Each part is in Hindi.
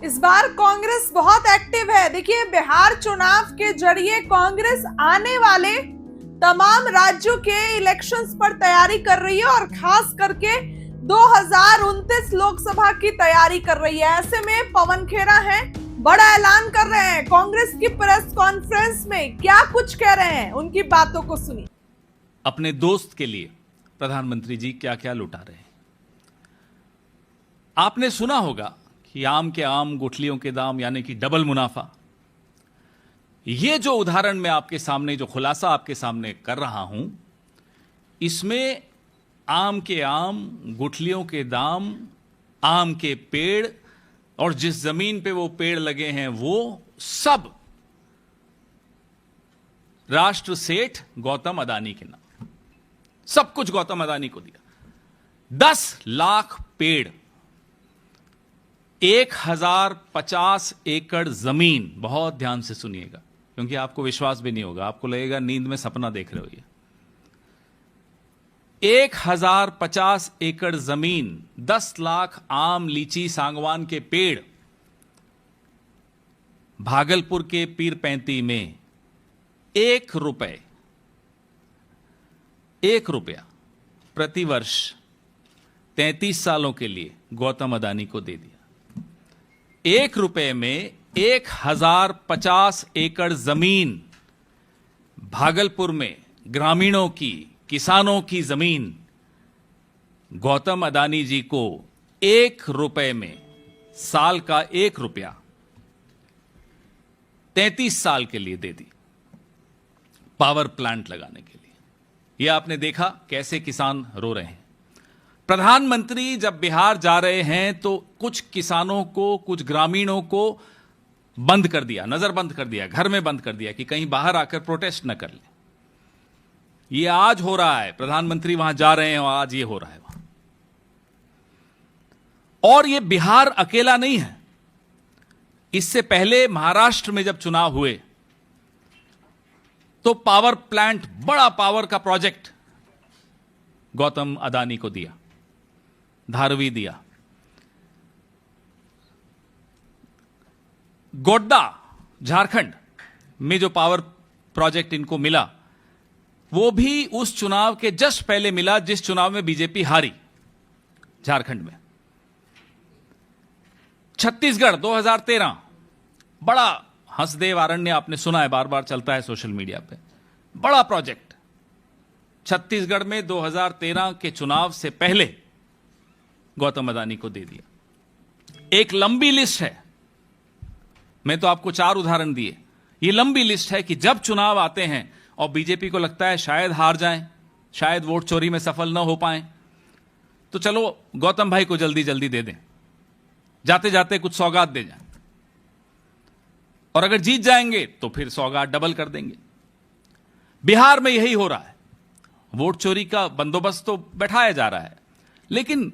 इस बार कांग्रेस बहुत एक्टिव है। देखिए, बिहार चुनाव के जरिए कांग्रेस आने वाले तमाम राज्यों के इलेक्शंस पर तैयारी कर रही है और खास करके 2029 लोकसभा की तैयारी कर रही है। ऐसे में पवन खेरा हैं, बड़ा ऐलान कर रहे हैं। कांग्रेस की प्रेस कॉन्फ्रेंस में क्या कुछ कह रहे हैं, उनकी बातों को सुनिए। अपने दोस्त के लिए प्रधानमंत्री जी क्या क्या लुटा रहे हैं। आपने सुना होगा कि आम के आम गुठलियों के दाम, यानी कि डबल मुनाफा। ये जो उदाहरण मैं आपके सामने, जो खुलासा आपके सामने कर रहा हूं, इसमें आम के आम गुठलियों के दाम, आम के पेड़ और जिस जमीन पे वो पेड़ लगे हैं वो सब राष्ट्र सेठ गौतम अदानी के नाम। सब कुछ गौतम अदानी को दिया। 10 लाख पेड़, 1050 एकड़ जमीन। बहुत ध्यान से सुनिएगा, क्योंकि आपको विश्वास भी नहीं होगा, आपको लगेगा नींद में सपना देख रहे हो। ये 1050 एकड़ जमीन, 10 लाख आम, लीची, सागवान के पेड़। भागलपुर के पीर पैंती में 1 रुपया प्रति वर्ष 33 सालों के लिए गौतम अदानी को दे दिया। 1 रुपये में 1050 एकड़ जमीन, भागलपुर में ग्रामीणों की, किसानों की जमीन गौतम अदानी जी को 1 रुपये में, साल का 1 रुपया 33 साल के लिए दे दी, पावर प्लांट लगाने के लिए। यह आपने देखा कैसे किसान रो रहे हैं। प्रधानमंत्री जब बिहार जा रहे हैं तो कुछ किसानों को, कुछ ग्रामीणों को बंद कर दिया, नजरबंद कर दिया, घर में बंद कर दिया कि कहीं बाहर आकर प्रोटेस्ट न कर ले। ये आज हो रहा है, प्रधानमंत्री वहां जा रहे हैं और आज ये हो रहा है वहां। और ये बिहार अकेला नहीं है। इससे पहले महाराष्ट्र में जब चुनाव हुए तो पावर प्लांट, बड़ा पावर का प्रोजेक्ट गौतम अदानी को दिया, धारवी दिया। गोड्डा, झारखंड में जो पावर प्रोजेक्ट इनको मिला, वो भी उस चुनाव के जस्ट पहले मिला जिस चुनाव में बीजेपी हारी, झारखंड में। छत्तीसगढ़ 2013, बड़ा हंसदेव अरण्य, आपने सुना है, बार बार चलता है सोशल मीडिया पे, बड़ा प्रोजेक्ट। छत्तीसगढ़ में 2013 के चुनाव से पहले गौतम अदानी को दे दिया। एक लंबी लिस्ट है, मैं तो आपको 4 उदाहरण दिए। ये लंबी लिस्ट है कि जब चुनाव आते हैं और बीजेपी को लगता है शायद हार जाएं, शायद वोट चोरी में सफल न हो पाएं, तो चलो गौतम भाई को जल्दी जल्दी दे दें, जाते जाते कुछ सौगात दे जाएं, और अगर जीत जाएंगे तो फिर सौगात डबल कर देंगे। बिहार में यही हो रहा है। वोट चोरी का बंदोबस्त तो बैठाया जा रहा है, लेकिन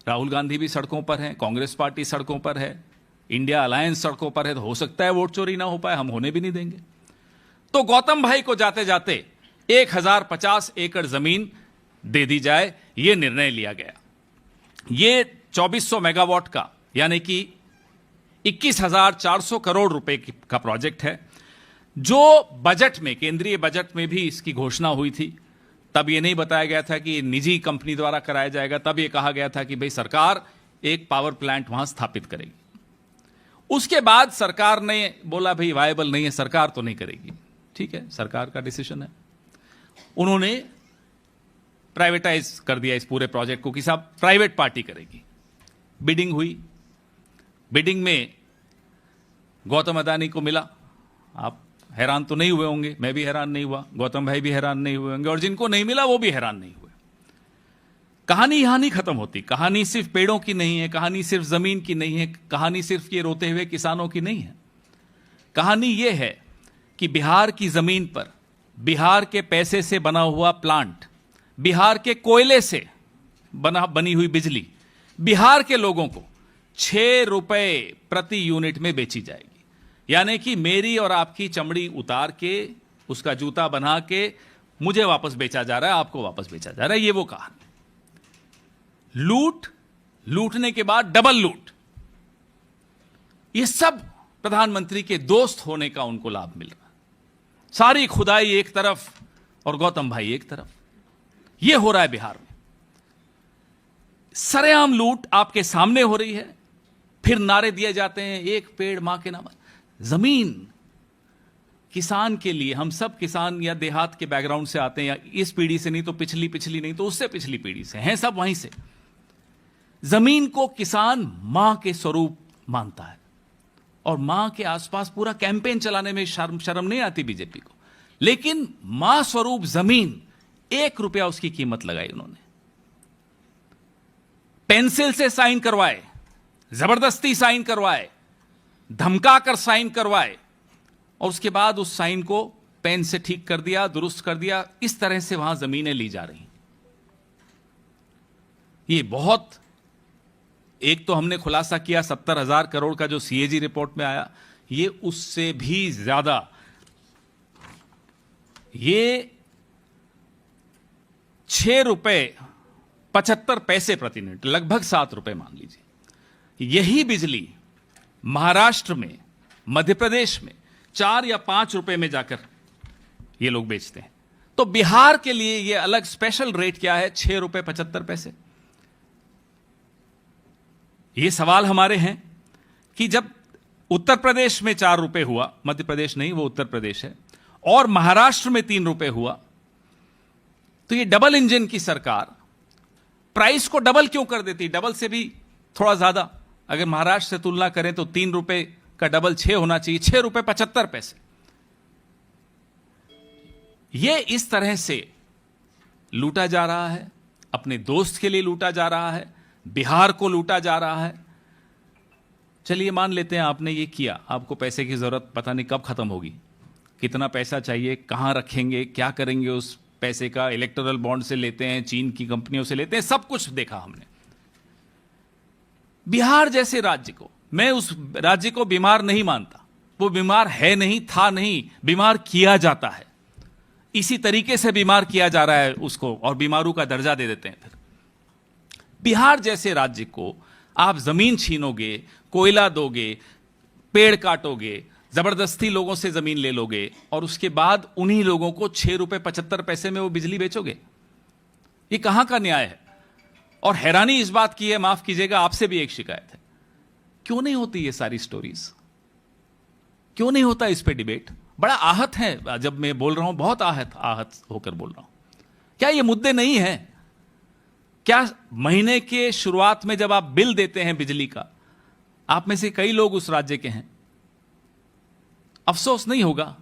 राहुल गांधी भी सड़कों पर हैं, कांग्रेस पार्टी सड़कों पर है, इंडिया अलायंस सड़कों पर है, तो हो सकता है वोट चोरी ना हो पाए, हम होने भी नहीं देंगे। तो गौतम भाई को जाते जाते 1050 एकड़ जमीन दे दी जाए, यह निर्णय लिया गया। यह 2400 मेगावाट का, यानी कि 21,400 करोड़ रुपए का प्रोजेक्ट है, जो बजट में, केंद्रीय बजट में भी इसकी घोषणा हुई थी। तब यह नहीं बताया गया था कि निजी कंपनी द्वारा कराया जाएगा, तब यह कहा गया था कि भाई सरकार एक पावर प्लांट वहां स्थापित करेगी। उसके बाद सरकार ने बोला भाई वायबल नहीं है, सरकार तो नहीं करेगी। ठीक है, सरकार का डिसीजन है। उन्होंने प्राइवेटाइज कर दिया इस पूरे प्रोजेक्ट को कि साहब प्राइवेट पार्टी करेगी। बिडिंग हुई, बिडिंग में गौतम अदानी को मिला। आप हैरान तो नहीं हुए होंगे, मैं भी हैरान नहीं हुआ, गौतम भाई भी हैरान नहीं हुए होंगे, और जिनको नहीं मिला वो भी हैरान नहीं हुए। कहानी यहां नहीं खत्म होती। कहानी सिर्फ पेड़ों की नहीं है, कहानी सिर्फ जमीन की नहीं है, कहानी सिर्फ ये रोते हुए किसानों की नहीं है। कहानी ये है कि बिहार की जमीन पर बिहार के पैसे से बना हुआ प्लांट, बिहार के कोयले से बनी हुई बिजली बिहार के लोगों को 6 रुपए प्रति यूनिट में बेची जाएगी। यानी कि मेरी और आपकी चमड़ी उतार के, उसका जूता बना के मुझे वापस बेचा जा रहा है, आपको वापस बेचा जा रहा है। ये वो कहानी। लूट, लूटने के बाद डबल लूट। ये सब प्रधानमंत्री के दोस्त होने का उनको लाभ मिल रहा है। सारी खुदाई एक तरफ और गौतम भाई एक तरफ। ये हो रहा है बिहार में। सरेआम लूट आपके सामने हो रही है। फिर नारे दिए जाते हैं, एक पेड़ मां के नाम। जमीन किसान के लिए, हम सब किसान या देहात के बैकग्राउंड से आते हैं, या इस पीढ़ी से नहीं तो पिछली नहीं तो उससे पिछली पीढ़ी से हैं, सब वहीं से। जमीन को किसान मां के स्वरूप मानता है और मां के आसपास पूरा कैंपेन चलाने में शर्म नहीं आती बीजेपी को। लेकिन मां स्वरूप जमीन, 1 रुपया उसकी कीमत लगाई उन्होंने। पेंसिल से साइन करवाए, जबरदस्ती साइन करवाए, धमकाकर साइन करवाए, और उसके बाद उस साइन को पेन से ठीक कर दिया, दुरुस्त कर दिया। इस तरह से वहां जमीनें ली जा रही। ये बहुत, एक तो हमने खुलासा किया 70,000 करोड़ का जो सीएजी रिपोर्ट में आया, ये उससे भी ज्यादा। ये 6 रुपए 75 पैसे प्रति यूनिट, लगभग 7 रुपए मान लीजिए। यही बिजली महाराष्ट्र में, मध्य प्रदेश में 4 या 5 रुपए में जाकर ये लोग बेचते हैं। तो बिहार के लिए ये अलग स्पेशल रेट क्या है? 6 रुपए 75 पैसे। ये सवाल हमारे हैं कि जब उत्तर प्रदेश में 4 रुपए हुआ, मध्य प्रदेश नहीं वो उत्तर प्रदेश है, और महाराष्ट्र में 3 रुपए हुआ, तो ये डबल इंजन की सरकार प्राइस को डबल क्यों कर देती? डबल से भी थोड़ा ज्यादा, अगर महाराष्ट्र से तुलना करें तो 3 रुपए का डबल 6 होना चाहिए, 6 रुपए 75 पैसे। ये इस तरह से लूटा जा रहा है, अपने दोस्त के लिए लूटा जा रहा है, बिहार को लूटा जा रहा है। चलिए मान लेते हैं आपने ये किया, आपको पैसे की जरूरत पता नहीं कब खत्म होगी, कितना पैसा चाहिए, कहां रखेंगे, क्या करेंगे उस पैसे का। इलेक्टोरल बॉन्ड से लेते हैं, चीन की कंपनियों से लेते हैं, सब कुछ देखा हमने। बिहार जैसे राज्य को, मैं उस राज्य को बीमार नहीं मानता, वो बीमार है नहीं, था नहीं, बीमार किया जाता है। इसी तरीके से बीमार किया जा रहा है उसको, और बीमारू का दर्जा दे देते हैं। फिर बिहार जैसे राज्य को आप जमीन छीनोगे, कोयला दोगे, पेड़ काटोगे, जबरदस्ती लोगों से जमीन ले लोगे, और उसके बाद उन्हीं लोगों को 6 रुपए 75 पैसे में वो बिजली बेचोगे। ये कहां का न्याय है? और हैरानी इस बात की है, माफ कीजिएगा, आपसे भी एक शिकायत है, क्यों नहीं होती ये सारी स्टोरीज? क्यों नहीं होता इस पे डिबेट? बड़ा आहत है जब मैं बोल रहा हूं, बहुत आहत होकर बोल रहा हूं। क्या ये मुद्दे नहीं है? क्या महीने के शुरुआत में जब आप बिल देते हैं बिजली का, आप में से कई लोग उस राज्य के हैं, अफसोस नहीं होगा?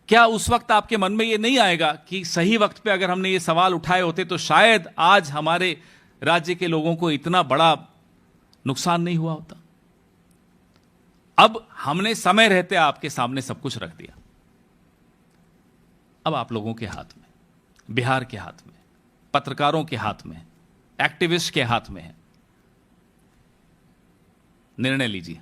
क्या उस वक्त आपके मन में यह नहीं आएगा कि सही वक्त पे अगर हमने ये सवाल उठाए होते तो शायद आज हमारे राज्य के लोगों को इतना बड़ा नुकसान नहीं हुआ होता? अब हमने समय रहते आपके सामने सब कुछ रख दिया। अब आप लोगों के हाथ में, बिहार के हाथ में, पत्रकारों के हाथ में, एक्टिविस्ट के हाथ में है। निर्णय लीजिए।